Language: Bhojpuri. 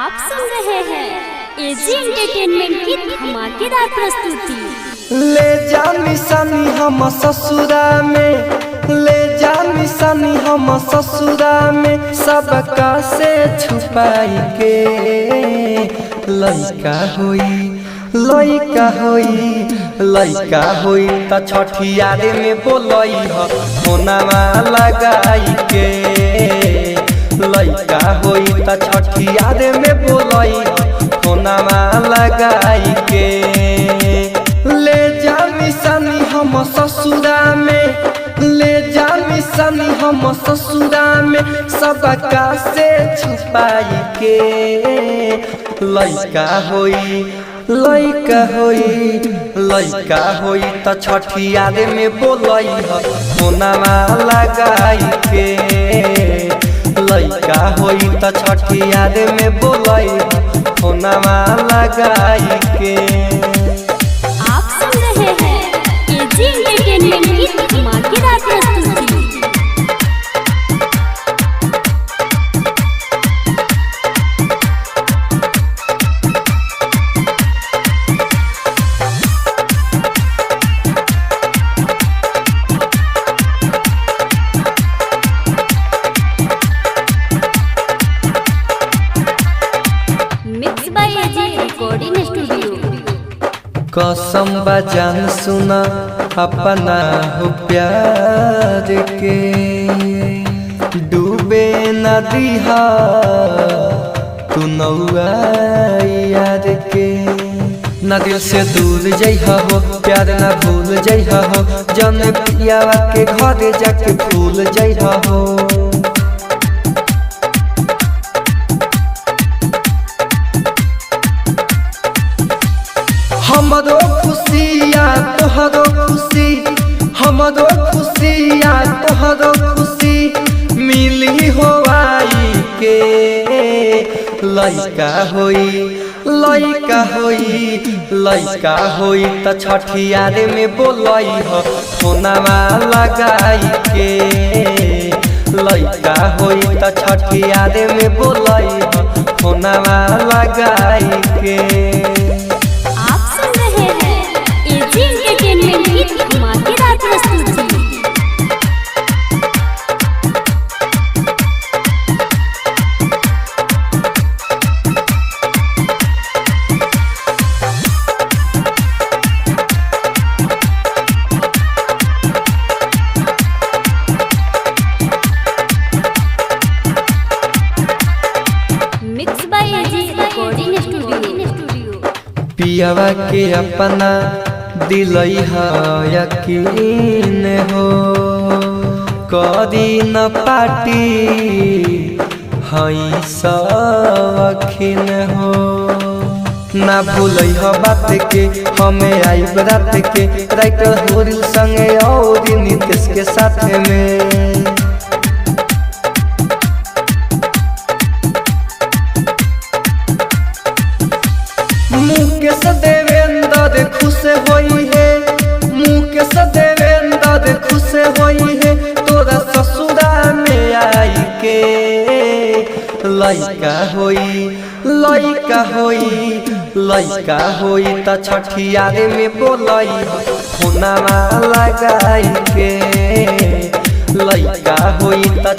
आप सुन रहे हैं एजी एंटरटेनमेंट की धमाकेदार प्रस्तुति। ले जा निशानी हम ससुरा में, ले जा निशानी हम ससुरा में, सबका से छुपाई के लइका होई, लइका होई, लइका होई त छठियारे में बोलई ह फोनवा लगाई के, लइका होई त छठियारे में बोलई ह फोनवा लगाई के। ले जा निशानी हम ससुरा में, ले जा निशानी हम ससुरा में, सबका से छुपाई के लइका होई, लइका होई, लइका होई त छठियारे में बोलई ह फोनवा लगाई के, लइका होई त छठियारे में बोलई ह फोनवा लगाई के। आप सुन रहे हैं एजी एंटरटेनमेंट की धमाकेदार प्रस्तुति। Mix by AG recording studio. कसम बजान सुना अपना हो प्यार के, डूबे नदी हा तू नौआ यार के, न दिल से दूर जइहा हो, प्यार न भूल जइहा हो, जन पियावा के घर जाके भूल जइहा हो। हमरो खुशिया तोहरो खुशी, हमरो खुशिया तोहरो खुशी, मिली हो आई के लइका होई, लइका होई, लइका होई त छठियारे में बोलई ह फोनवा लगाई के, लइका होई त छठियारे में बोलई ह फोनवा लगाई के। एजी एंटरटेनमेंट की धमाकेदार प्रस्तुति। Mix by AG recording studio. पियावा के अपना दिलई है यकीन हो, करी न पाटी हई सखीन हो, ना भूलई ह बात के हमें आई रात के, राइटर होरिल संगे और नीतीश के साथ में। मुकेश देवेंद्र खुश होई है, मुकेश देवेंद्र खुश होई है, तोरा ससुरा में आई के लइका होई, लइका होई, लइका होई त छठियारे में बोलई ह फोनवा लगाई के, लइका होई त